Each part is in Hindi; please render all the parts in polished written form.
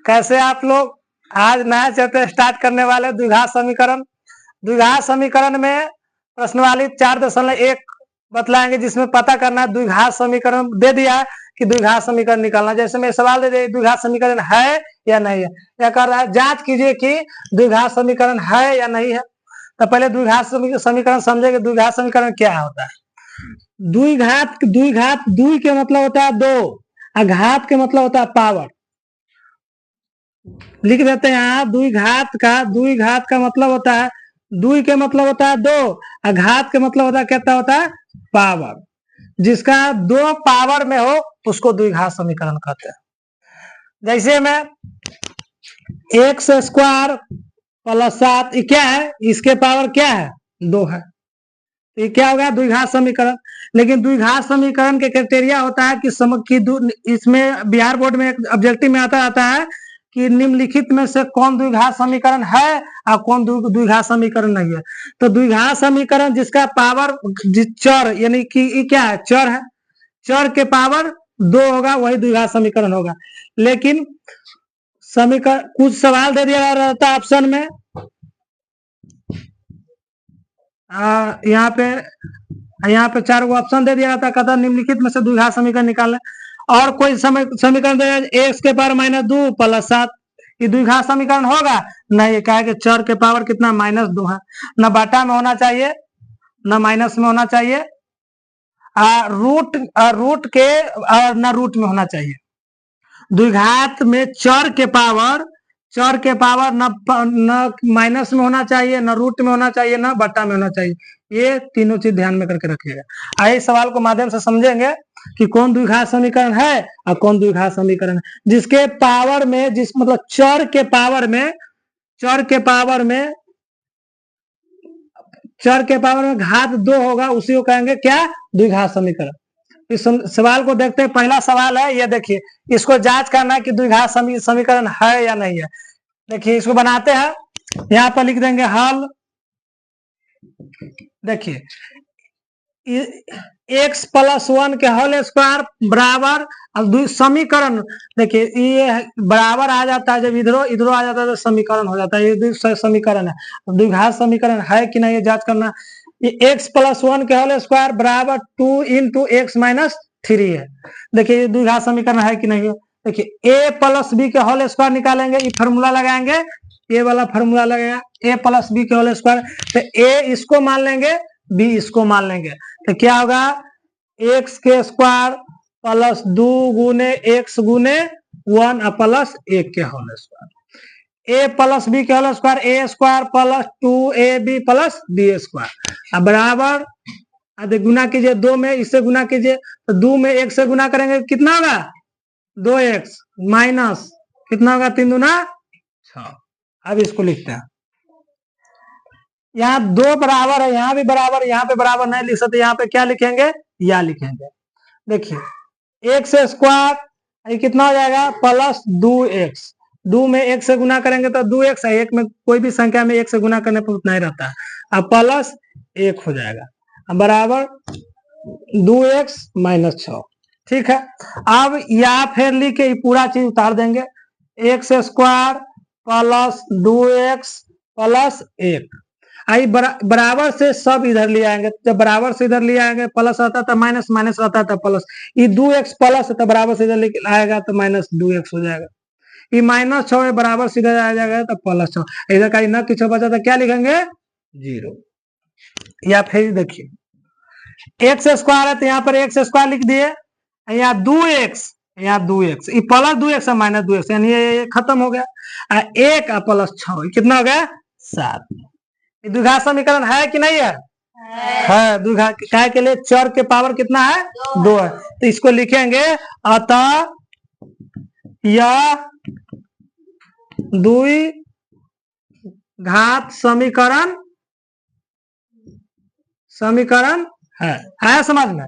कैसे आप लोग? आज नया चैप्टर स्टार्ट करने वाले द्विघात समीकरण। द्विघात समीकरण में प्रश्नावली 4.1 बतलाएंगे, जिसमें पता करना है द्विघात समीकरण दे दिया है कि द्विघात समीकरण निकालना। जैसे मैं सवाल दे दिया द्विघात समीकरण है या नहीं है, या कर रहा है जांच कीजिए कि द्विघात समीकरण है या नहीं है। तो पहले द्विघात समीकरण समझेंगे। द्विघात समीकरण क्या होता है? द्विघात द्वि के मतलब होता है दो, घात के मतलब होता है पावर। लिख देते हैं यहाँ द्विघात का मतलब होता है, द्वि के मतलब होता है दो, और घात के मतलब होता है क्या होता है? पावर। जिसका दो पावर में हो उसको द्विघात समीकरण कहते हैं। जैसे में एक्स स्क्वायर प्लस 7 क्या है? इसके पावर क्या है? 2 है। ये क्या होगा? द्विघात समीकरण। लेकिन द्विघात समीकरण के क्राइटेरिया होता है कि इसमें बिहार बोर्ड में ऑब्जेक्टिव में आता है कि निम्नलिखित में से कौन द्विघात समीकरण है और कौन द्विघात समीकरण नहीं है। तो द्विघात समीकरण जिसका पावर चर, यानी कि क्या है? चर है। चर के पावर 2 होगा, वही द्विघात समीकरण होगा। लेकिन समीकरण कुछ सवाल दे दिया रहता है ऑप्शन में, यहाँ पे 4 गो ऑप्शन दे दिया था, कहता निम्नलिखित में से द्विघात समीकरण निकालना। और कोई समीकरण दे एक्स के पावर -2 प्लस 7, ये द्विघात समीकरण होगा? नहीं, क्या है कि चर के पावर कितना? -2 है। न बाटा में होना चाहिए न माइनस में होना चाहिए, रूट के और न रूट में होना चाहिए। द्विघात में चर के पावर न माइनस में होना चाहिए, न रूट में होना चाहिए, न बट्टा में होना चाहिए। ये तीनों चीज ध्यान में करके रखिएगा। आइए सवाल को माध्यम से समझेंगे कि कौन द्विघात समीकरण है और कौन द्विघात समीकरण है। जिसके पावर में मतलब चर के पावर में घात 2 होगा, उसी को कहेंगे क्या? द्विघात समीकरण। इस सवाल को देखते हैं। पहला सवाल है, ये देखिए, इसको जांच करना है कि द्विघात समीकरण है या नहीं है। देखिए इसको बनाते हैं, यहाँ पर लिख देंगे हल। देखिए x + 1 के होल स्क्वायर बराबर समीकरण। देखिए ये बराबर आ जाता है, जब इधरो आ जाता है तो समीकरण हो जाता है। ये समीकरण है, द्विघात समीकरण है कि नहीं ये जांच करना। ये x + 1 के होल स्क्वायर बराबर 2 × x - 3 है। देखिए द्विघात समीकरण है कि नहीं है। देखिए a + b के होल स्क्वायर निकालेंगे, ये फॉर्मूला लगाएंगे, ये वाला फॉर्मूला लगेगा, a + b के होल स्क्वायर। तो a इसको मान लेंगे, b इसको मान लेंगे, तो क्या होगा? x के स्क्वायर प्लस 2 गुने x गुने 1 प्लस 1 के होल स्क्वायर। a + b के whole square a square plus 2ab plus b square बराबर, गुना कीजिए 2 में, इससे गुना कीजिए तो 2 में 1 से गुना करेंगे कितना होगा? 2x माइनस कितना होगा? 3 दूना 6। अब इसको लिखते हैं, यहाँ 2 बराबर है, यहाँ भी बराबर, यहाँ पे बराबर नहीं लिख सकते, यहाँ पे क्या लिखेंगे? या लिखेंगे। देखिए x स्क्वायर कितना हो जाएगा? प्लस 2x, 2 में 1 से गुना करेंगे तो 2x है, 1 में कोई भी संख्या में 1 से गुना करने पर उतना ही रहता है, अब प्लस 1 हो जाएगा बराबर 2x - 6। ठीक है, अब या फिर लिख के पूरा चीज उतार देंगे, x square plus 2x plus 1। आई बराबर से सब इधर ले आएंगे, जब बराबर से इधर ले आएंगे प्लस आता था माइनस, माइनस आता था प्लस। ये 2x प्लस तो बराबर से इधर लेके आएगा तो -2x हो जाएगा। ये -6 बराबर से इधर आ जाएगा तो +6। इधर का न किसी बचा तो क्या लिखेंगे? 0। या फिर देखिए x स्क्वायर है तो यहाँ पर x स्क्वायर लिख दिए, यहाँ 2x, यहाँ 2x, ये प्लस 2x है -2x, यानी ये खत्म हो गया। 1 प्लस 6 कितना हो गया? 7। द्विघात समीकरण है कि नहीं है? है। द्विघात काय के लिए चर के पावर कितना है? 2 है, तो इसको लिखेंगे अतः यह द्विघात समीकरण है समझ में?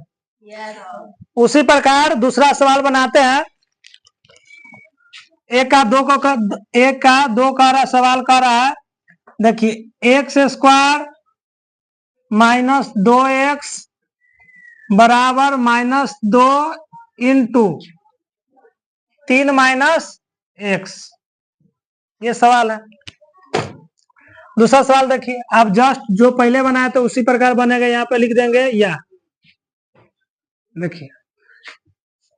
उसी प्रकार दूसरा सवाल बनाते हैं। 1 का 2 का सवाल कर रहा है। देखिए x स्क्वायर -2x बराबर -2 × 3 - x। ये सवाल है। दूसरा सवाल देखिए, आप जस्ट जो पहले बनाया तो उसी प्रकार बनेगा, यहाँ पे लिख देंगे या। देखिए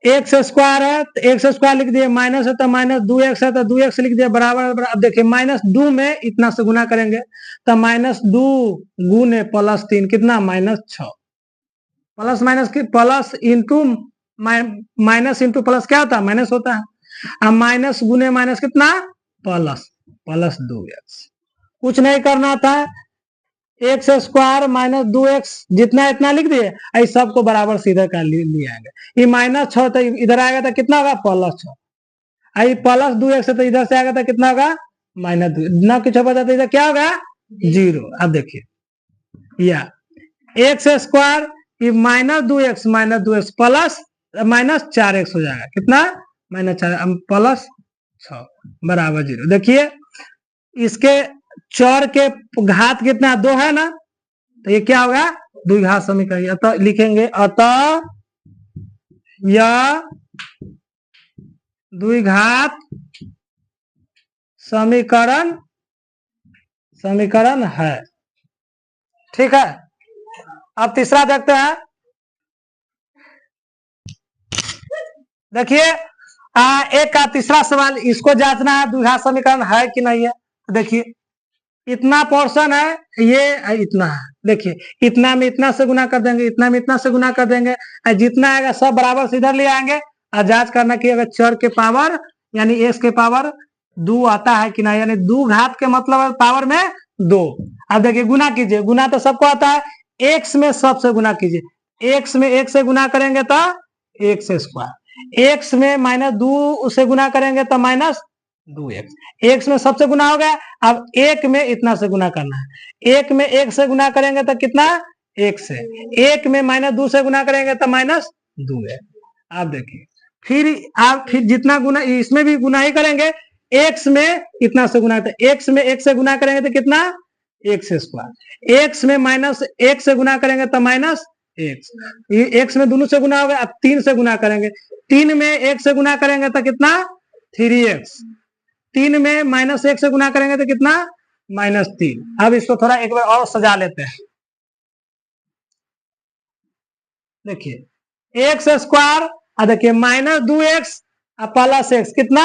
एक्स स्क्वायर है तो एक्स स्क्वायर लिख दिए, माइनस है तो माइनस 2x है तो 2x लिख दिया, बराबर। अब देखिए -2 में इतना से गुना करेंगे तो -2 गुने +3 कितना, -6। प्लस माइनस की plus into minus into plus क्या होता है, माइनस होता है। अब माइनस गुने माइनस कितना, +2x। कुछ नहीं करना था, एक्स स्क्वायर -2x जितना इतना लिख दिए, इस सबको बराबर सीधा कर लिए आएंगे। ये -6 तो इधर आएगा तो कितना होगा, +6। आई +2x तो इधर से आएगा तो कितना होगा, -2। ना कुछ बचा तो इधर क्या होगा, 0। अब देखिए या x square -2x plus -4x हो जाएगा, कितना, -4 +6 बराबर 0। देखिए इसके चर के घात कितना, 2 है ना, तो ये क्या होगा, द्विघात समीकरण। अतः लिखेंगे, अतः यह द्विघात समीकरण है। ठीक है, अब तीसरा देखते हैं। देखिए एक का तीसरा सवाल, इसको जांचना है द्विघात समीकरण है कि नहीं है। देखिए इतना पोर्शन है, ये इतना है। देखिए इतना में इतना से गुना कर देंगे, इतना में इतना से गुना कर देंगे, जितना आएगा सब बराबर से इधर ले आएंगे। और जांच करना कि अगर चर के पावर यानी एक्स के पावर 2 आता है कि नहीं, यानी 2 घात के मतलब पावर में 2। अब देखिए गुना कीजिए, गुना तो सबको आता है, एक्स में सबसे गुना कीजिए। एक्स में 1 से गुना करेंगे तो एक्स स्क्वायर, एक्स में -2 से गुना करेंगे तो -2x। एक्स में सबसे गुना हो गया। अब 1 में इतना से गुना करना है, 1 में 1 से गुना करेंगे तो कितना, 1 से। 1 में -2 से गुना करेंगे तो -2 है। आप देखिए फिर जितना गुना, इसमें भी गुना ही करेंगे। एक्स में इतना से गुना, एक्स में 1 से गुना करेंगे तो कितना, एक्स स्क्वायर। एक्स में -1 से गुना करेंगे तो -x। एक्स में दोनों से गुना हो गया। अब 3 से गुना करेंगे, 3 में 1 से गुना करेंगे तो कितना, 3x। 3 में -1 से गुना करेंगे तो कितना, -3। अब इसको थोड़ा एक बार और सजा लेते हैं। देखिए एक्स स्क्वायर, देखिए -2x +x कितना,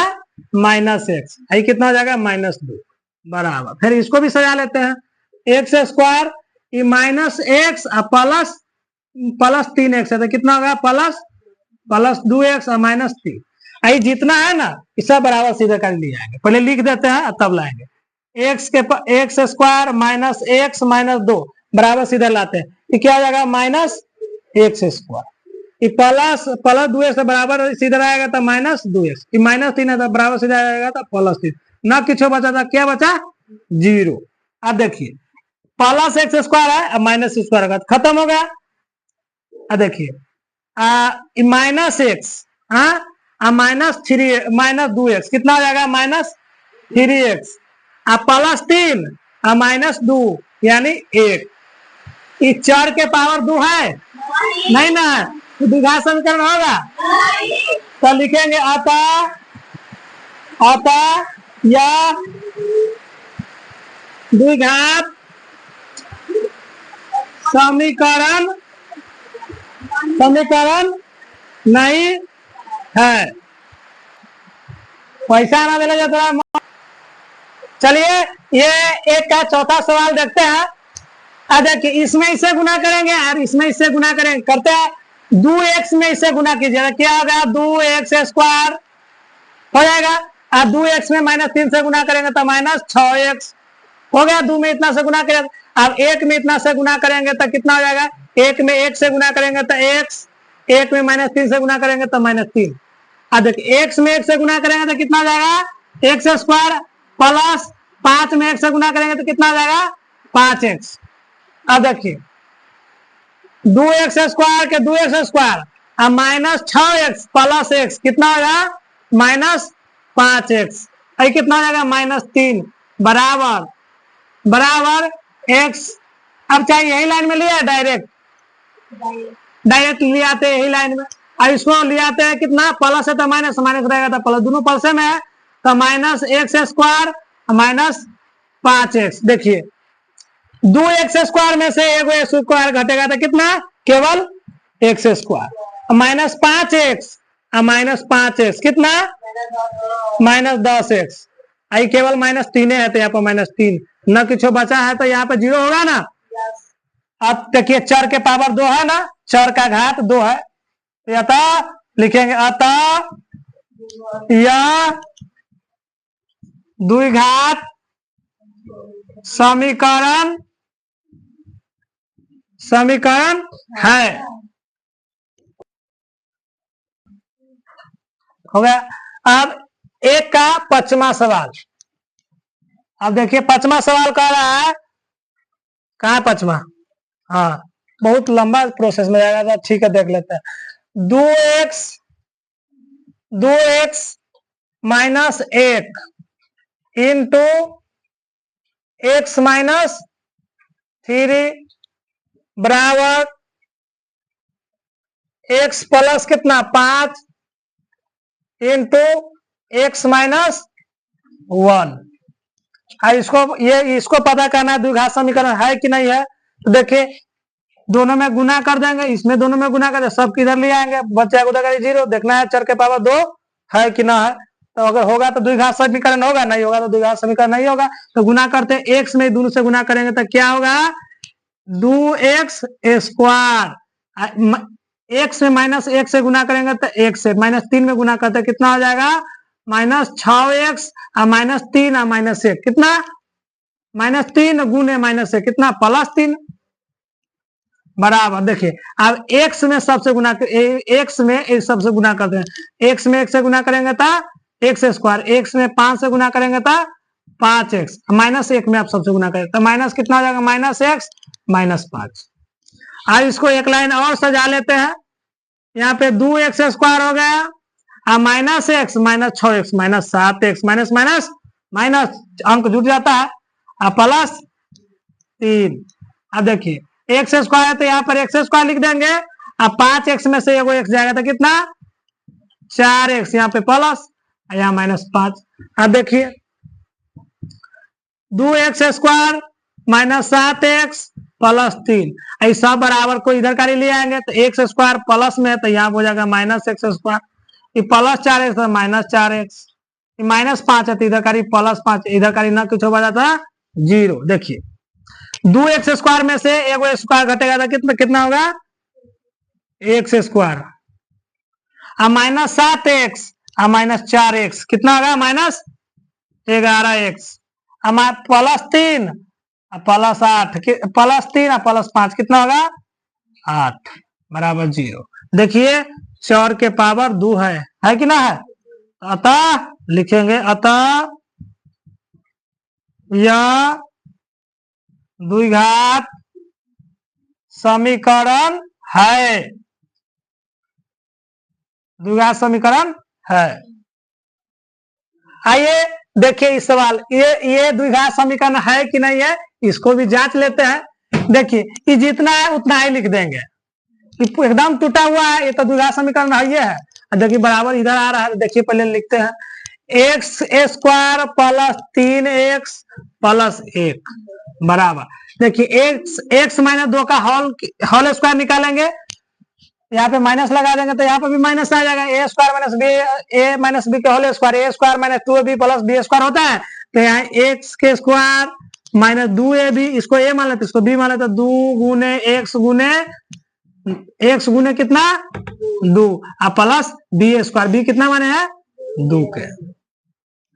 -x। यही कितना हो जाएगा, -2 बराबर। फिर इसको भी सजा लेते हैं, एक्स स्क्वायर -x +3x है तो कितना होगा, +2x और -3। यही जितना है ना, इस सब बराबर सीधे कर लिए आएंगे। पहले लिख देते हैं तब लाएंगे। एक्स स्क्वायर -x -2 बराबर सीधे लाते हैं, ये क्या हो जाएगा, -x स्क्वायर। प्लस 2x से बराबर सीधे आएगा तो -2x, -3 है तो बराबर सीधे आएगा तो +3। ना कुछ बचा था, क्या बचा, 0। अब देखिए +x स्क्वायर है, अब -x होगा, खत्म हो गया। अब देखिए -x -2x कितना हो जाएगा, -3x +3 -2 यानी 1। इस 4 के पावर 2 है नहीं ना, तो द्विघात समीकरण होगा। तो लिखेंगे अतः यह द्विघात समीकरण नहीं है। पैसा ना देना जाता है। चलिए ये एक का चौथा सवाल देखते हैं। देखिए इसमें इससे गुना करेंगे और इसमें इससे गुना करेंगे, करते हैं 2x में इससे गुना कीजिएगा, क्या होगा, 2x स्क्वायर हो जाएगा। और 2x में -3 से गुना करेंगे तो -6x हो गया। 2 में इतना से गुना करेंगे। अब 1 में इतना से गुना करेंगे तो कितना हो जाएगा, 1 में 1 से गुना करेंगे तो x, 1 में -3 से गुना करेंगे तो -3। अब देखिए x में 1 से गुना करेंगे तो कितना हो जाएगा, x स्क्वायर प्लस 5 में 1 से गुना करेंगे तो कितना हो जाएगा, 5x। अब देखिए 2x स्क्वायर के 2x स्क्वायर अब -6x + x कितना होगा, -5x। ये कितना हो जाएगा, -3 बराबर x। अब चाहे यही लाइन में लिया डायरेक्ट ले आते हैं यही लाइन में। अब इसको ले आते हैं कितना, प्लस है तो माइनस रहेगा तो प्लस, दोनों प्लस में है तो -x स्क्वायर माइनस 5x। देखिए 2x स्क्वायर में से एक स्क्वायर घटेगा तो कितना, केवल x square. Minus 5x minus 5x कितना, माइनस 10x। आई केवल -3 है तो यहाँ पर -3, न कुछ बचा है तो यहाँ पे 0 होगा ना। अब देखिए चर के पावर 2 है ना, चर का घात 2 है, अतः लिखेंगे अतः यह द्विघात समीकरण है। हो गया। अब एक का 5वां सवाल। अब देखिए 5वां सवाल कह रहा है, कहाँ है 5वां, हाँ बहुत लंबा प्रोसेस में जाएगा तो ठीक है देख लेते हैं। 2x minus 1 into x minus 3 बराबर x प्लस कितना 5 इंटू x माइनस 1। इसको पता करना है द्विघात समीकरण है कि नहीं है। तो देखिए दोनों में गुना कर देंगे, इसमें दोनों में गुना कर देंगे, सब किधर ले आएंगे, बच्चा उधर 0। देखना है चर के पावर 2 है कि ना है। तो अगर होगा तो द्विघात समीकरण होगा, नहीं होगा तो द्विघात समीकरण नहीं होगा। तो गुना करते हैं, x में दोनों से गुना करेंगे तो क्या होगा, 2x स्क्वायर। x में -1 से गुना करेंगे तो 1 से, -3 में गुना करते कितना हो जाएगा, -6x -3 -1 कितना, -3 गुने -1 कितना, +3 बराबर। देखिए अब x में सबसे गुना, x में सबसे गुना करते हैं, x में 1 से गुना करेंगे तो x स्क्वायर, x में 5 से गुना करेंगे तो 5x, -1 में आप सबसे गुना करें तो माइनस कितना हो जाएगा, -x -5। अब इसको एक लाइन और सजा लेते हैं। यहाँ पे 2x स्क्वायर हो गया, -x -6x -7x माइनस अंक जुट जाता है, +3। अब देखिए x स्क्वायर है तो यहाँ पर x स्क्वायर लिख देंगे। अब 5x में से एगो x जाएगा तो कितना, 4x, यहाँ पे प्लस यहाँ -5। अब देखिए 2x स्क्वायर -7x +3, ऐसा बराबर को इधर का ले आएंगे तो x स्क्वायर प्लस में है तो यहाँ हो जाएगा -x स्क्वायर, ये +4x तो -4x, -5 है तो इधर का +5, इधर का ना कुछ हो जाता 0। देखिए 2x स्क्वायर में से एगो स्क्वायर घटेगा तो कितना होगा, x स्क्वायर, -7x -4x कितना होगा, -11x, +3 +8, +3 +5 कितना होगा, 8 बराबर 0। देखिए चर के पावर 2 है कि ना है। अतः लिखेंगे अतः यह द्विघात समीकरण है, द्विघात समीकरण है। आइए देखिए इस सवाल, ये द्विघात समीकरण है कि नहीं है, इसको भी जांच लेते हैं। देखिए ये जितना है उतना ही लिख देंगे, एकदम टूटा हुआ है ये तो द्विघात समीकरण है। देखिए बराबर इधर आ रहा है, देखिए पहले लिखते हैं, x स्क्वायर +3x +1 बराबर। देखिए x -2 का होल स्क्वायर निकालेंगे, यहाँ पे माइनस लगा देंगे तो यहाँ पे भी माइनस आ जाएगा, a स्क्वायर के whole square, a square -2ab + b square होता है। तो यहाँ x के स्क्वायर -2ab, इसको a मान लेते इसको b मान लेते, 2 गुने x गुने कितना 2 प्लस b स्क्वायर, b कितना माने है 2 के।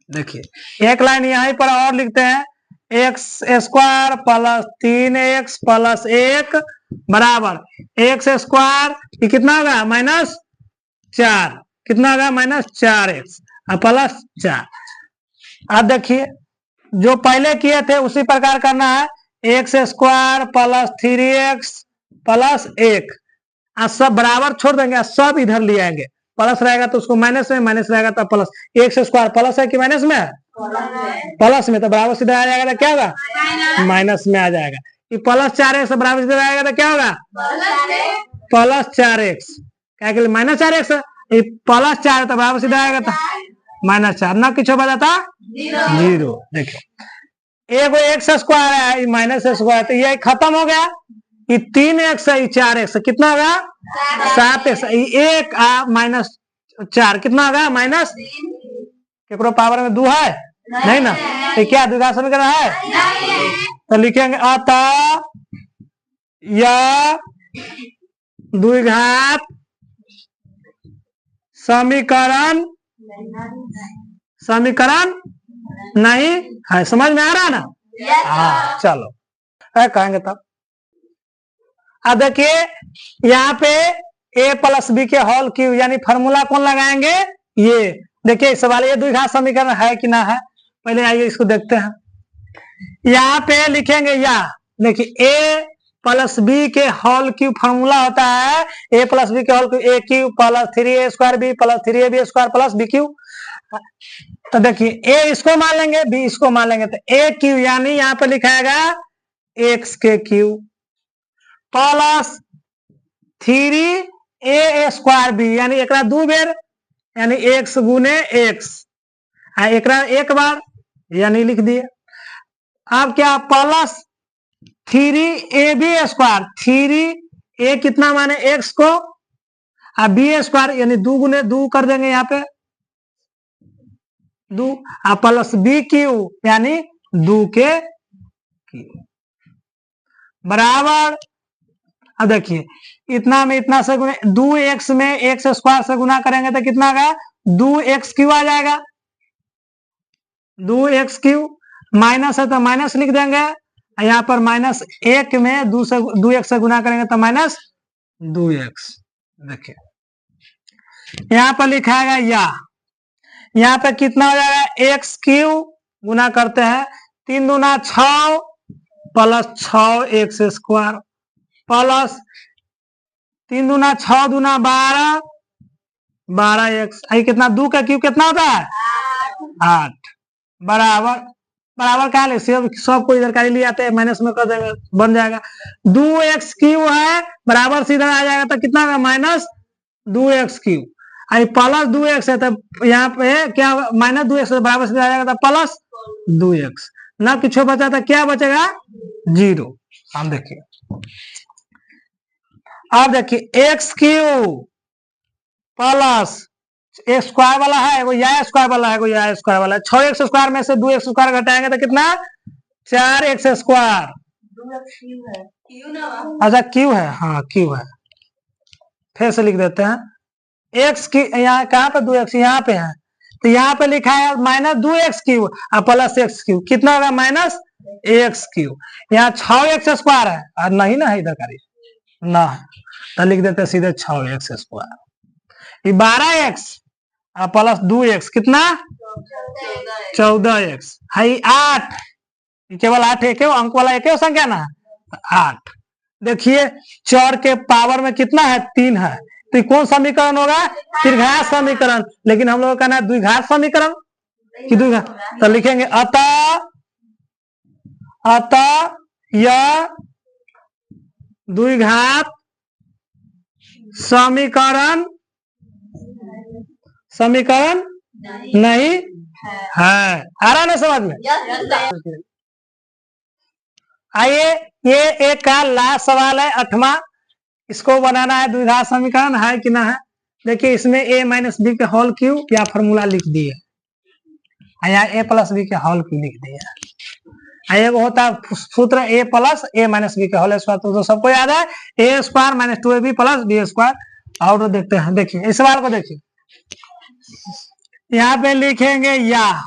देखिए एक लाइन यहाँ पर और लिखते हैं, x स्क्वायर +3x +1 बराबर x स्क्वायर ये कितना होगा, -4, कितना होगा, -4x +4। अब देखिए जो पहले किए थे उसी प्रकार करना है, x स्क्वायर +3x +1, सब बराबर छोड़ देंगे, सब इधर ले आएंगे, प्लस रहेगा तो उसको माइनस में, माइनस रहेगा तो प्लस। x स्क्वायर प्लस है कि माइनस में है, प्लस में, तो बराबर सीधा आ जाएगा तो क्या होगा, माइनस में आ जाएगा। ये +4x बराबर सीधा आएगा तो क्या होगा, +4x, क्या -4x, ये +4 तो बराबर सीधा आएगा तो -4 ना किछो बजाता 0। देखिए एगो एक्स स्क्वायर है माइनस स्क्वायर, तो ये खत्म हो गया। ये 3x है, 4x कितना होगा 7x, 1 -4 कितना होगा माइनस, केकरो पावर में 2 है नहीं ना, तो क्या द्विघात समीकरण है, तो लिखेंगे अतः यह द्विघात समीकरण नहीं है। समझ में आ रहा है ना? हाँ चलो कहेंगे तब। अब देखिए यहाँ पे a प्लस बी के होल क्यूब यानी फार्मूला कौन लगाएंगे, ये देखिए सवाल ये द्विघात समीकरण है कि ना है, पहले आइए इसको देखते हैं। यहाँ पे लिखेंगे या देखिए a प्लस बी के होल क्यूब फार्मूला होता है a प्लस बी के whole cube a cube plus 3a square b plus 3ab square plus b cube. तो देखिए a इसको मान लेंगे b इसको मान लेंगे, तो a क्यूब यानी यहाँ पे लिखाएगा x के cube plus 3a square b यानी एक दो बेर यानी x गुने x, एक बार यानी लिख दिए। अब क्या प्लस 3ab स्क्वायर, 3a कितना माने x को, अब b स्क्वायर यानी 2 गुने 2 कर देंगे यहाँ पे 2, प्लस b क्यू यानी 2 के क्यू बराबर। अब देखिए इतना में इतना से गुने 2x में x स्क्वायर से गुना करेंगे तो कितना आएगा 2x क्यू आ जाएगा, 2x क्यू माइनस है तो माइनस लिख देंगे, यहाँ पर -1 में 2x से गुना करेंगे तो -2x। देखिए यहाँ पर लिखाएगा या, यहाँ पे कितना हो जाएगा x क्यू गुना करते हैं 3 दूना 6 प्लस 6x स्क्वायर प्लस 3 दूना 6 दूना 12 12x, कितना 2 का क्यूब कितना होता है 8 बराबर, बराबर क्या ले सब को इधर का ले आते हैं माइनस में कर देंगे बन जाएगा 2x क्यू है बराबर सीधा आ जाएगा तो कितना होगा -2x क्यू, प्लस 2x है तो यहाँ पे क्या -2x बराबर सीधा आ जाएगा तो प्लस 2x, ना कुछ बचा था क्या बचेगा 0। हम देखिए अब देखिए x क्यू प्लस एक स्क्वायर वाला है एगो या स्क्वायर वाला है एगो या स्क्वायर वाला है, 6x स्क्वायर में से 2x स्क्वायर घटाएंगे तो कितना 4x स्क्वायर, अच्छा क्यू है, हाँ क्यू है, फिर से लिख देते हैं x की यहाँ कहाँ पे 2x यहाँ पे है तो यहाँ पे लिखा है -2x क्यू और प्लस x क्यू कितना होगा -x क्यू, यहाँ 6x स्क्वायर है और नहीं ना है इधर करिए ना है तो लिख देते सीधे 6x स्क्वायर, ये 12x प्लस 2x कितना 14x है 8, केवल 8 एक अंक वाला एक संख्या ना 8। देखिए चौर के पावर में कितना है 3 है, तो कौन समीकरण होगा त्रिघात समीकरण, लेकिन हम लोगों का ना द्विघात समीकरण कि द्विघात, तो लिखेंगे अतः यह द्विघात समीकरण नहीं है। आ रहा ना समझ में? आइए ये एक का लास्ट सवाल है 8वां, इसको बनाना है द्विघात समीकरण है कि ना है। देखिए इसमें a माइनस बी के होल क्यूब या फॉर्मूला लिख दिए, यहाँ a प्लस बी के होल क्यूब लिख दिए, वो होता है सूत्र a plus a minus b के होल स्क्वायर, तो सबको याद है a square minus 2ab plus b square. और देखते हैं, देखिए इस सवाल को देखिए यहाँ पे लिखेंगे या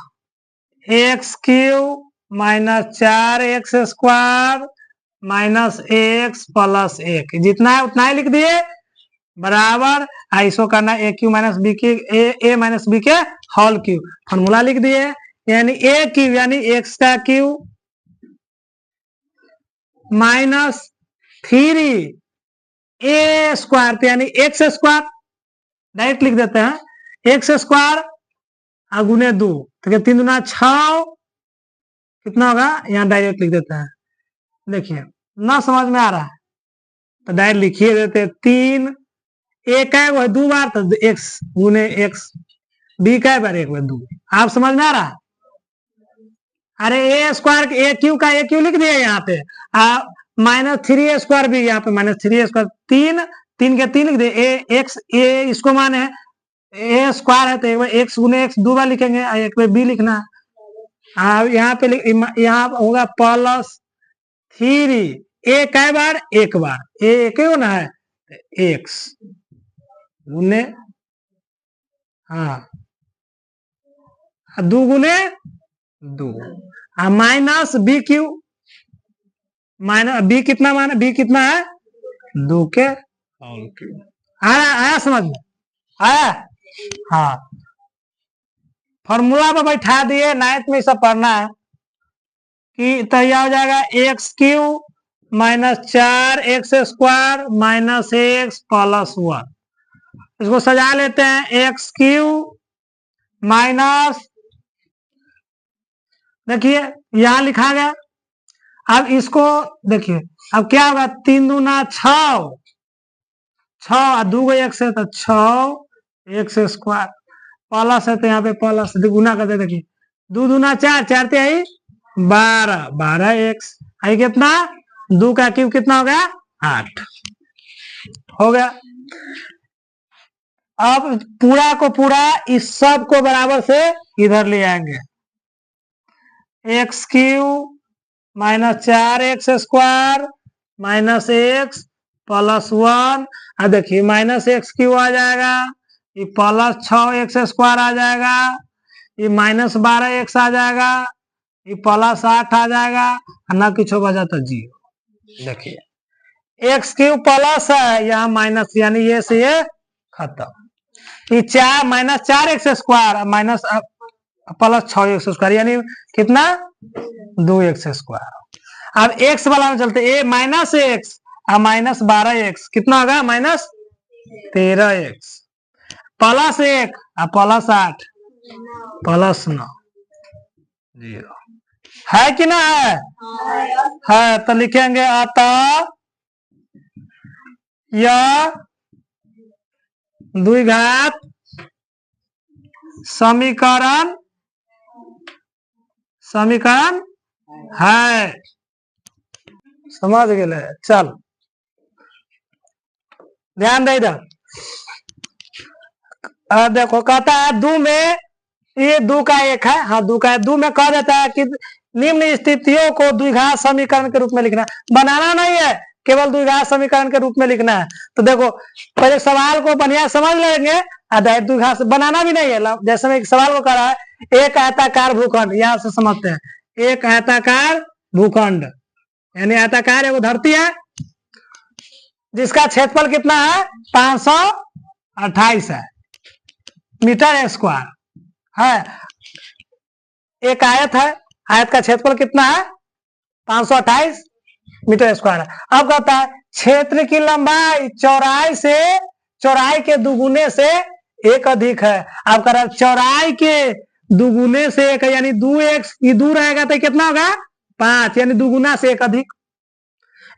x cube -4x square minus x plus 1 जितना है उतना ही लिख दिए बराबर, इसको करना a क्यू माइनस बी के a माइनस बी के होल क्यूब, फॉर्मूला लिख दिए यानी a क्यूब यानी x का क्यूब माइनस 3a स्क्वायर यानी x स्क्वायर, डायरेक्ट लिख देते हैं x स्क्वायर गुने 2 तो 3 दूना 6 कितना होगा, यहाँ डायरेक्ट लिख देते हैं। देखिए ना समझ में आ रहा है तो डायरेक्ट लिखिए देते 3 एक है वो 2 बार तो x गुने x बी कै बार 1 बार 2। आप समझ में आ रहा? अरे ए स्क्वायर ए क्यू का ए क्यू लिख दिया यहाँ पे, -3a² भी यहाँ पे -3a², 3 के 3 लिख दिए, ए एक्स ए इसको माने ए स्क्वायर है तो एक बार एक्स गुने एक्स 2 बार लिखेंगे, एक बार बी लिखना। यहाँ पे यहाँ होगा +3, ए कै बार 1 बार, ए एक ही होना है, एक्स गुने, हाँ 2 गुने 2, minus b q, minus b कितना माने, बी कितना है 2 के होल क्यूब। आया समझ में? आया? हाँ, फॉर्मूला पर बैठा दिए, 9th में सब पढ़ना है कि तो यह हो जाएगा x³ -4x² -x +1। इसको सजा लेते हैं, x³ माइनस, देखिए यहां लिखा गया। अब इसको देखिए, अब क्या होगा, 3 दूना 6, 6 2 x है तो 6x² प्लस है तो यहाँ पे प्लस गुना करते, देखिए 2 दूना 4, 4 तिहाई 12, 12x, आई कितना 2 का क्यूब कितना हो गया 8 हो गया। अब पूरा को पूरा इस सब को बराबर से इधर ले आएंगे, x³ -4x² -x +1, अब देखिए -x³ आ जाएगा, ये +6x² आ जाएगा, ये -12x आ जाएगा, ये +8 आ जाएगा, ना कुछ बचा तो 0। देखिए x³ प्लस है, यहाँ माइनस, यानी ये से ये खत्म, ये -4x² माइनस +6x², यानी कितना 2x²। अब x वाला में चलते, ए -x -12x कितना होगा -13x, +1 +8 +9 0 है कि ना है? तो लिखेंगे अतः यह द्विघात समीकरण है। समझ गए? चल ध्यान दे इधर, देखो कहता है 2 में, ये 2 का 1 है, हाँ 2 का है, 2 में कह देता है कि निम्न स्थितियों को द्विघात समीकरण के रूप में लिखना, बनाना नहीं है, केवल द्विघात समीकरण के रूप में लिखना है। तो देखो पहले सवाल को बढ़िया समझ लेंगे, द्विघात बनाना भी नहीं है। जैसे मैं एक सवाल को कह रहा है, एक आयताकार भूखंड, यहां से समझते हैं, एक आयताकार भूखंड यानी आयताकार एगो धरती है जिसका क्षेत्रफल कितना है 528 है मीटर स्क्वायर है। एक आयत है, आयत का क्षेत्रफल कितना है 528 मीटर स्क्वायर है। अब कहता है क्षेत्र की लंबाई चौड़ाई के दुगुने से एक अधिक है। अब कह रहा है चौड़ाई के दुगुने से एक, यानी 2x, ये 2 रहेगा तो कितना होगा 5, यानी दुगुना से एक अधिक,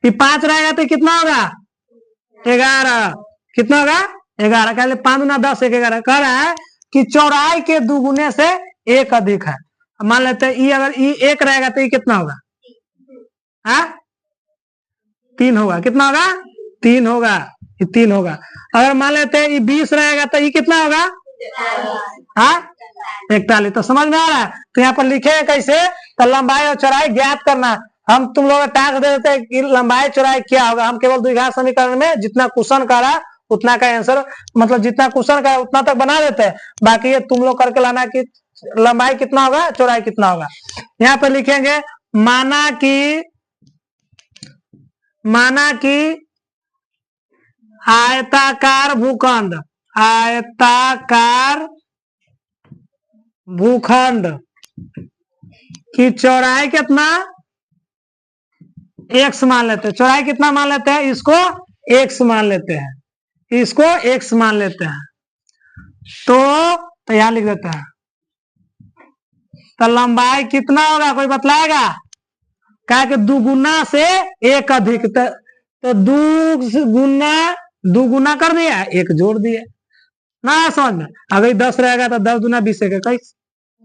ये 5 रहेगा तो कितना होगा 11, कितना होगा 11, कह 5 गुना 10 1 11। कह रहा है कि चौड़ाई के दुगुने से एक अधिक है। मान लेते हैं ई, अगर ई 1 रहेगा तो ये कितना होगा 3 होगा, कितना होगा 3 होगा, ये 3 होगा। अगर मान लेते हैं ये 20 रहेगा तो ये कितना होगा 41। तो समझ में आ रहा है? तो यहाँ पर लिखे कैसे, तो लंबाई और चौड़ाई ज्ञात करना। हम तुम लोग टास्क दे देते हैं कि लंबाई चौड़ाई क्या होगा, हम केवल द्विघात समीकरण में जितना क्वेश्चन करा उतना का आंसर, मतलब जितना क्वेश्चन करा उतना तक बना देते हैं, बाकी ये तुम लोग करके लाना कि लंबाई कितना होगा चौड़ाई कितना होगा। यहाँ पर लिखेंगे माना कि आयताकार भूखंड की चौड़ाई कितना x मान लेते हैं, चौड़ाई कितना मान लेते हैं, इसको x मान लेते हैं, इसको x मान लेते हैं। तो यहां लिख देते हैं, तो लंबाई कितना होगा कोई बतलाएगा? क्या कि दुगुना से एक अधिक, तो दुगुना कर दिया, एक जोड़ दिया, ना समझ में। अगर 10 रहेगा तो 10 दूना 20 21।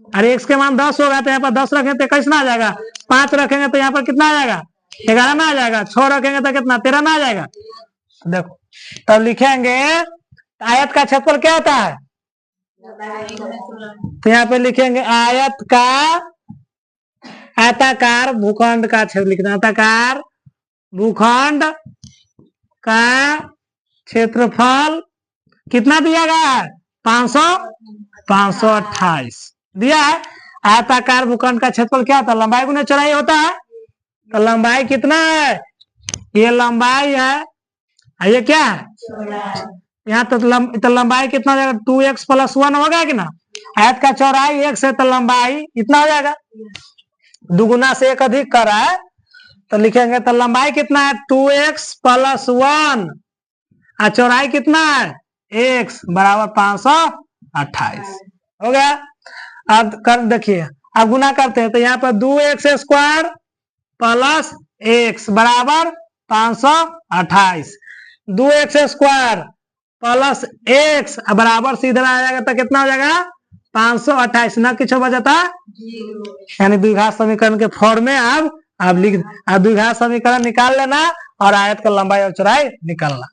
अरे एक्स के मान 10 होगा तो यहाँ पर 10 रखेंगे तो 21 ना आ जाएगा। 5 रखेंगे तो यहाँ पर कितना आ जाएगा? 11 ना आ जाएगा। 6 रखेंगे तो कितना? 13 ना आ जाएगा। देखो तब लिखेंगे आयत का क्षेत्रफल क्या होता है? तो यहाँ पे लिखेंगे आयत का आयताकार भूखंड का क्षेत्र लिखना। आयताकार भूखंड का क्षेत्रफल कितना दिया गया है? 528 दिया है। आयताकार भूखंड का क्षेत्रफल क्या होता है? लंबाई गुना चौड़ाई होता है। तो लंबाई कितना है? ये लंबाई है, ये क्या है? यहाँ तो लंबाई कितना हो जाएगा? 2x + 1 होगा कि ना। आयत का चौड़ाई 1 है तो लंबाई इतना हो जाएगा। दुगुना से एक अधिक कर रहा है तो लिखेंगे तो लंबाई कितना है? 2x + 1 और चौड़ाई कितना है? x बराबर 528 हो गया। अब कर देखिए, अब गुना करते हैं तो यहाँ पर 2x² + x बराबर 528। 2x² + x बराबर सीधे आ जाएगा तो कितना हो जाएगा? 528 ना किसी बचता, यानी द्विघात समीकरण के फॉर्म में अब लिख द्विघात समीकरण निकाल लेना और आयत का लंबाई और चौड़ाई निकालना।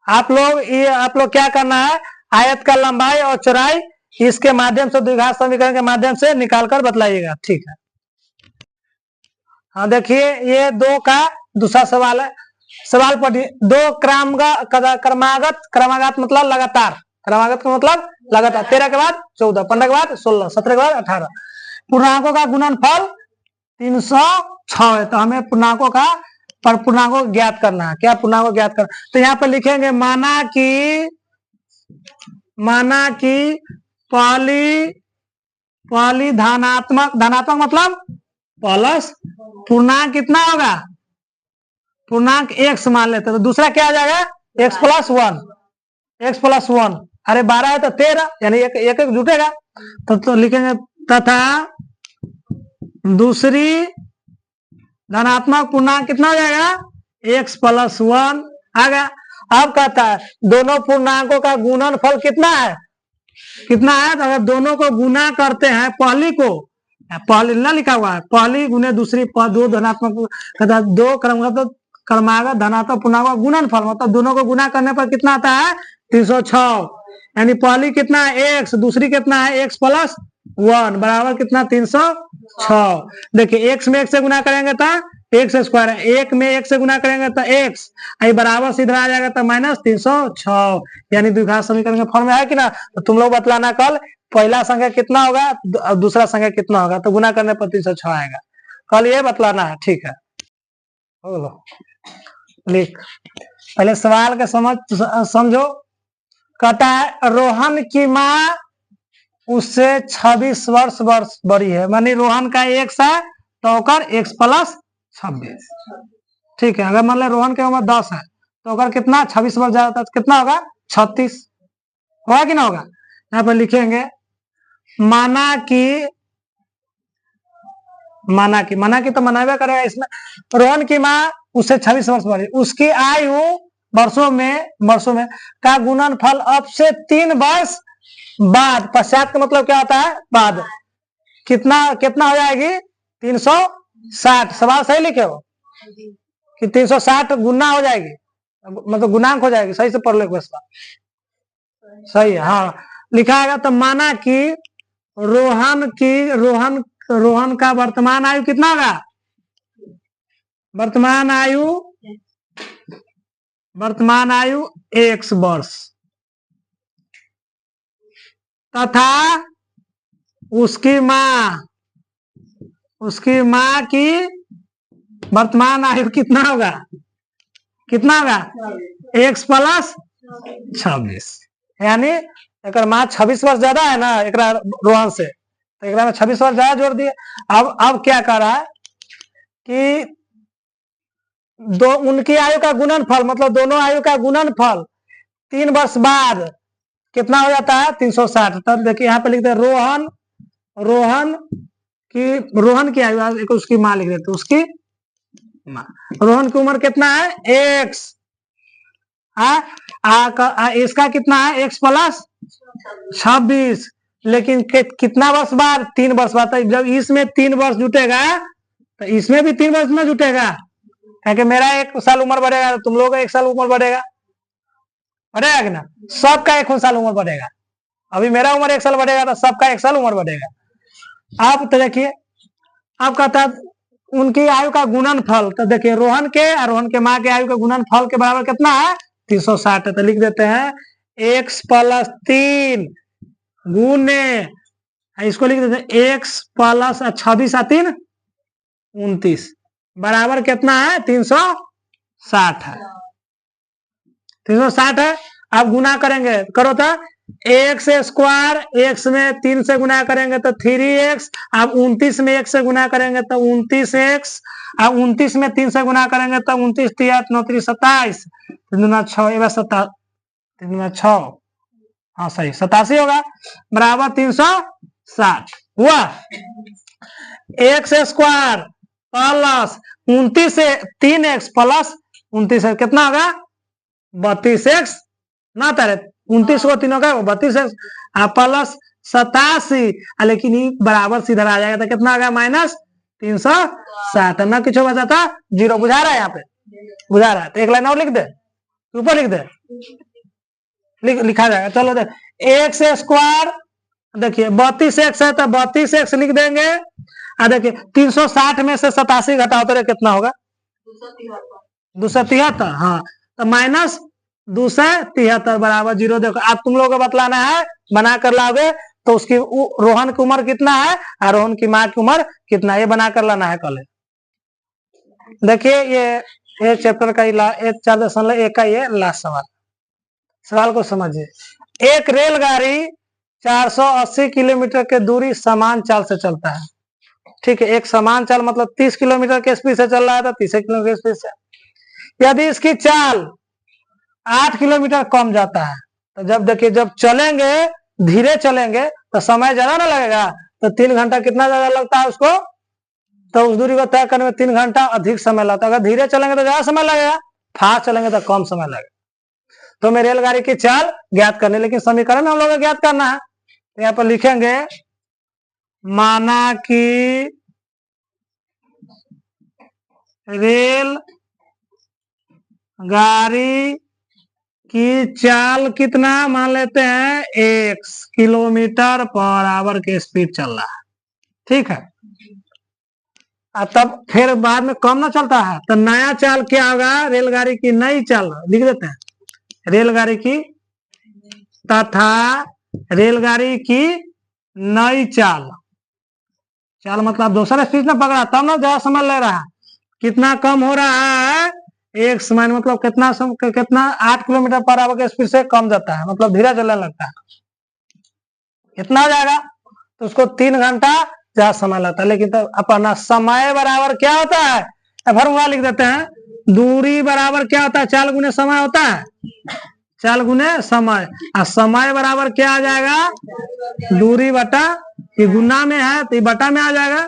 आप लोग क्या करना है? आयत का लंबाई और चौड़ाई इसके माध्यम से द्विघात समीकरण के माध्यम से निकालकर बतलाइएगा, ठीक है। हाँ देखिए ये 2 का दूसरा सवाल है। सवाल पढ़िए। 2 क्रमागत मतलब लगातार, क्रमागत का मतलब लगातार। 13 के बाद 14, 15 के बाद 16, 17 के बाद 18 पूर्णांकों का गुणनफल 306 है। तो हमें पूर्णांकों को ज्ञात करना है। क्या पूर्णांकों ज्ञात करना? तो यहाँ पर लिखेंगे माना कि पहली धनात्मक मतलब प्लस पूर्णांक कितना होगा? पूर्णांक x मान लेते तो दूसरा क्या आ जाएगा? x + 1। अरे 12 है तो 13, यानी एक जुटेगा तो लिखेंगे तथा दूसरी धनात्मक पूर्णांक कितना हो जाएगा? x + 1 आ गया। अब कहता है दोनों पूर्णांकों का गुणनफल कितना है? तो अगर दोनों को गुना करते हैं, पहली ना लिखा हुआ है, पहली गुने दूसरी, 2 धनात्मक तथा 2 क्रमागत धनात्मक पूर्णांकों का गुणनफल मतलब दोनों को गुना करने पर कितना आता है? 306। यानी पहली कितना है? x, दूसरी कितना है? x + 1 बराबर कितना? 306। देखिए x में 1 से गुना करेंगे तो x², 1 में 1 से गुना करेंगे तो x, बराबर सीधा आ जाएगा तो -306, यानी द्विघात समीकरण के फॉर्म में है कि ना। तो तुम लोग बतलाना कल पहला संख्या कितना होगा, दूसरा संख्या कितना होगा, तो गुना करने पर 306 आएगा। कल ये बतलाना है, ठीक है। लिख पहले सवाल के समझो। कहता है रोहन की माँ उससे 26 वर्ष बड़ी है, मानी रोहन का x है तो x + 26, ठीक है। अगर मान लो रोहन की उम्र 10 है तो अगर कितना 26 वर्ष ज्यादा तो कितना होगा? 36 होगा कि ना होगा। यहाँ पर लिखेंगे माना कि तो मनावे करेगा इसमें। रोहन की माँ उससे 26 वर्ष बड़ी, उसकी आयु वर्षों में का गुणनफल अब से 3 वर्ष बाद, पश्चात का मतलब क्या होता है? बाद कितना हो जाएगी? 360। सवाल सही लिखे हो कि 360 गुना हो जाएगी, मतलब गुणांक हो जाएगी। सही से पढ़ लो एक बार, सही है। हाँ लिखा है। तो माना कि रोहन का वर्तमान आयु कितना होगा? वर्तमान आयु 1 वर्ष तथा उसकी माँ की वर्तमान आयु कितना होगा? 1 + 26, यानी एक माँ 26 वर्ष ज्यादा है ना एक रोहन से, तो एक में 26 वर्ष ज्यादा जोड़ दिए। अब क्या कर रहा है कि उनकी आयु का गुणनफल मतलब दोनों आयु का गुणनफल 3 वर्ष बाद कितना हो जाता है? 360। तब देखिए यहाँ पे लिखते हैं रोहन की आयु, उसकी माँ लिख देते, उसकी माँ। रोहन की उम्र कितना है? x। इसका कितना है x प्लस 26, लेकिन कितना वर्ष बाद? 3 वर्ष बाद। जब इसमें 3 वर्ष जुटेगा तो इसमें भी 3 वर्ष में जुटेगा, क्योंकि मेरा 1 साल उम्र बढ़ेगा तो तुम लोगों का 1 साल उम्र बढ़ेगा कि ना? सबका 1 साल उम्र बढ़ेगा। अभी मेरा उम्र 1 साल बढ़ेगा तो सबका 1 साल उम्र बढ़ेगा। आप तो देखिए, आप कहता उनकी आयु का गुणनफल, तो देखिए रोहन के और रोहन के माँ के आयु का गुणनफल के बराबर कितना है? 360 है। तो लिख देते हैं x प्लस 3 गुने, इसको लिख देते हैं x प्लस 26 और 3 29 बराबर कितना है? 360 है। 360 है। अब गुना करेंगे, करो था एक्स स्क्वायर, एक्स में 3 से गुना करेंगे तो 3x, अब 29 में 1 से गुना करेंगे तो 29x, अब 29 में 3 से गुना करेंगे तो 29 3 9 3 27, 3 6, हाँ सही 87 होगा, बराबर 360 हुआ। एक्स स्क्वायर प्लस 29 से 3x प्लस 29 कितना होगा? 32x ना तारे 29 को 3 होगा 32x प्लस 87, लेकिन ये बराबर सीधा आ जाएगा तो कितना होगा? माइनस 360 ना कुछ बचा था, 0 बुझा रहा है, यहाँ पे बुझा रहा है। तो एक लाइन और लिख दे, ऊपर लिख दे, लिखा जाएगा। चलो देख, एक्स स्क्वायर देखिए 32x है तो 32x लिख देंगे, देखिए 360 में से 87 घटाओ तो कितना होगा? 273। हाँ, तो माइनस 273 बराबर 0। देखो अब तुम लोगों को बतलाना है, बना कर लाओगे तो उसकी रोहन की उम्र कितना है और रोहन की माँ की उम्र कितना है, ये बना कर लाना है कल। देखिए ये चैप्टर का 4.1 का ये लास्ट सवाल को समझिए। एक रेलगाड़ी 480 किलोमीटर के दूरी समान चाल से चलता है, ठीक है। एक समान चाल मतलब 30 किलोमीटर के स्पीड से चल रहा है तो 30 किलोमीटर स्पीड से। यदि इसकी चाल 8 किलोमीटर कम जाता है, तो जब देखिए जब चलेंगे धीरे चलेंगे तो समय ज्यादा ना लगेगा, तो 3 घंटा कितना ज्यादा लगता है उसको, तो उस दूरी को तय करने में 3 घंटा अधिक समय लगता है। अगर धीरे चलेंगे तो ज्यादा समय लगेगा, फास्ट चलेंगे तो कम समय लगेगा। तो हमें रेलगाड़ी की चाल ज्ञात करने, लेकिन समीकरण हम लोग को ज्ञात करना है। तो यहाँ पर लिखेंगे माना कि रेल गाड़ी की चाल कितना मान लेते हैं? 1 किलोमीटर पर आवर के स्पीड चल रहा है, ठीक है। तब फिर बाद में कम ना चलता है तो नया चाल क्या होगा? रेलगाड़ी की नई चाल लिख देते हैं, रेलगाड़ी की तथा रेलगाड़ी की नई चाल। चाल मतलब दूसरा स्पीड ना पकड़ा तब ना ज्यादा समय ले रहा है, कितना कम हो रहा है? 1 समय मतलब कितना 8 किलोमीटर पर आवर के स्पीड से कम जाता है, मतलब धीरे चलने लगता है, कितना हो जाएगा? तो उसको 3 घंटा ज्यादा समय लगता है। लेकिन तो अपना समय बराबर क्या होता है? फॉर्मूला लिख देते हैं, दूरी बराबर क्या होता है? चाल गुने समय होता है, चाल गुने समय, और समय बराबर क्या आ जाएगा? दूरी बटा, ये गुना में है तो ये बटा में आ जाएगा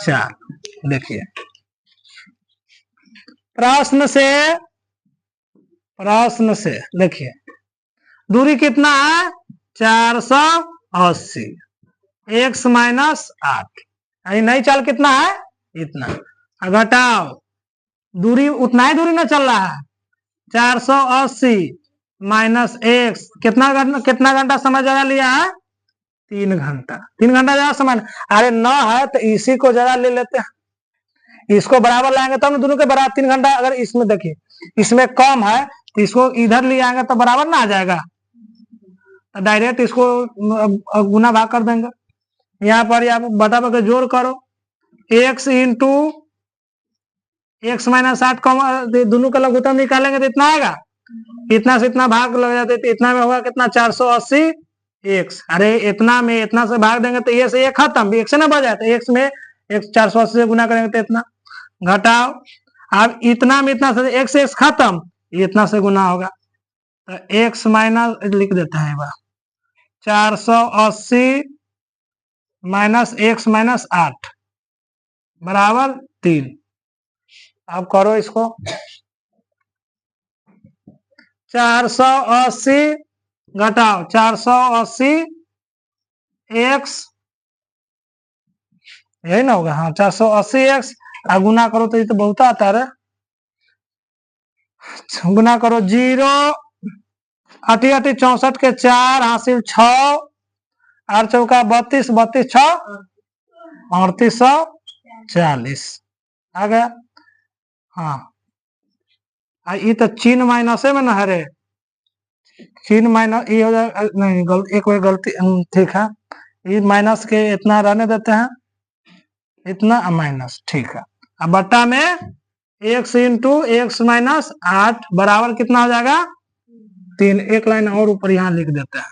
4। देखिए प्रश्न से देखिए दूरी कितना है? 480, x माइनस 8, नई चाल कितना है? इतना। घटाओ, दूरी उतना ही दूरी ना चल रहा है, 480 माइनस x, कितना घंटा समय ज्यादा लिया है? 3 घंटा। 3 घंटा ज्यादा समय, अरे न है तो इसी को ज्यादा ले लेते हैं, इसको बराबर लाएंगे तब तो दोनों के बराबर 3 घंटा। अगर इसमें देखिए इसमें कम है तो इसको इधर ले आएंगे तो बराबर ना आ जाएगा, तो डायरेक्ट इसको गुना भाग कर देंगे। यहाँ पर आप बटा बटा जोड़ करो, x इंटू x माइनस 8 कम, दोनों का लघुत्तम निकालेंगे तो इतना आएगा, इतना से इतना भाग लग जाते तो इतना में होगा कितना? 480 x। अरे इतना में इतना से भाग देंगे तो ये से ये खत्म, एक से ना बच जाए तो x में 480 से गुना करेंगे तो इतना। घटाओ, अब इतना में इतना से x खत्म, इतना से गुना होगा तो x माइनस लिख देता है 480 माइनस x माइनस 8 बराबर 3। अब करो इसको, 480 घटाओ 480 एक्स, यही ना होगा। हाँ 480 एक्स गुना करो तो ये तो बहुत आता है। गुना करो 0 अठी 64 के 4 हासिल 6 8 चौका 32 32 6 3840 आ गया। हाँ ये तो चिन्ह माइनस में ना है रे, चिन्ह माइनस ये हो जाएगा। नहीं एक बार गलती, ठीक है ये माइनस के इतना रहने देते हैं, इतना माइनस, ठीक है। अब बट्टा में x इंटू एक्स माइनस 8 बराबर कितना हो जाएगा 3। एक लाइन और ऊपर यहाँ लिख देते हैं,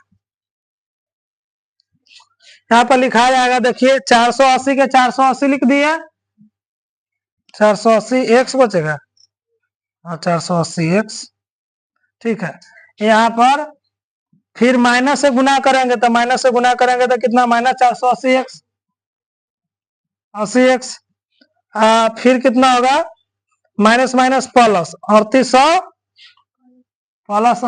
यहाँ पर लिखा जाएगा देखिए 480 के 480 लिख दिए, 480 एक्स बचेगा और 480 एक्स, ठीक है। यहाँ पर फिर माइनस से गुना करेंगे तो माइनस से गुना करेंगे तो कितना माइनस 480 एक्स 80 एक्स, फिर कितना होगा माइनस माइनस प्लस 3800 प्लस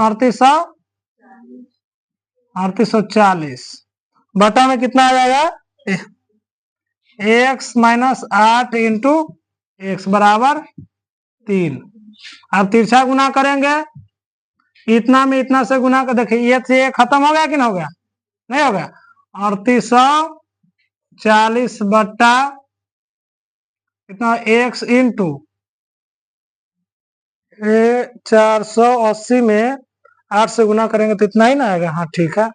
3840 बटा में कितना आ जाएगा एक्स माइनस 8 इंटू एक्स बराबर 3। अब तिरछा गुना करेंगे, इतना में इतना से गुना कर, देखिए ये से खत्म हो गया कि ना हो गया, नहीं हो गया। 3840 बट्टा कितना एक्स इंटू 480 में 8 से गुना करेंगे तो इतना ही ना आएगा। हाँ ठीक है,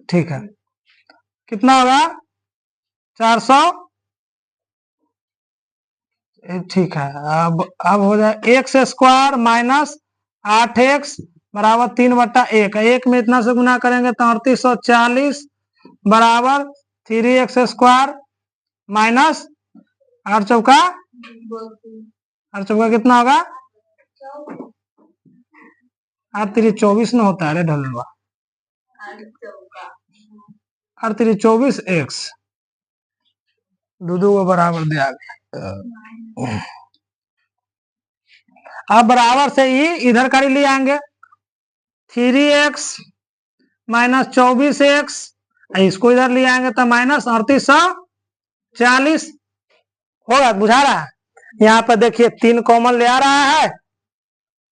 ठीक है कितना होगा 400, ठीक है। अब हो जाए एक्स स्क्वायर माइनस 8x बराबर 3 बट्टा 1, एक में इतना से गुना करेंगे तो 3840 बराबर 3x स्क्वायर माइनस 8 चौका 8 चौका कितना होगा 8 3 24 न होता है ढलवा, 8 3 24 एक्स दो बराबर दिया गया। अब बराबर से ही इधर कर ले आएंगे 3x माइनस 24x, इसको इधर ले आएंगे तो माइनस 3840 होगा, बुझा रहा है। यहाँ पर देखिए 3 कॉमन ले आ रहा है,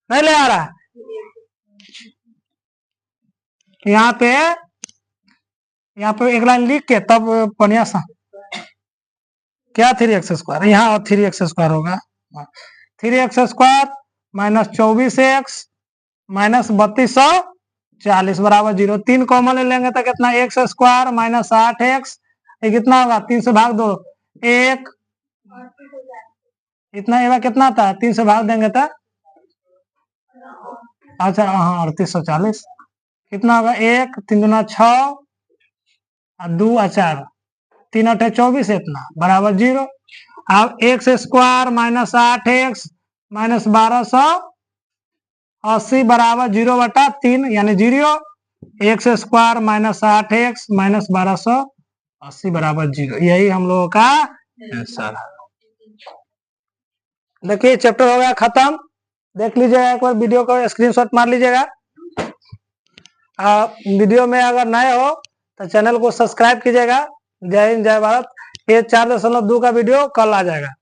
नहीं ले आ रहा है, यहाँ पे एक लाइन लिख के तब बढ़िया सा क्या 3x स्क्वायर, यहाँ 3x स्क्वायर होगा 3x square minus 24x minus 3240 बराबर 0। 3 कॉमन ले लेंगे तो कितना एक्स स्क्वायर माइनस 8x, ये कितना होगा 3 से भाग दो 1, इतना ये कितना था 3 से भाग देंगे तो अच्छा हाँ 3840 कितना होगा 1 3 दूना 6 2 4 3 8 24 इतना बराबर 0। अब x square minus 8x minus 1280 बराबर 0 बटा 3 यानी 0। X square minus 8x minus 1280 बराबर 0, यही हम लोगों का आंसर है। देखिए चैप्टर हो गया खत्म, देख लीजिएगा एक बार वीडियो को स्क्रीनशॉट मार लीजिएगा। वीडियो में अगर नए हो तो चैनल को सब्सक्राइब कीजिएगा। जय हिंद जय भारत। ये 4.2 का वीडियो कल आ जाएगा।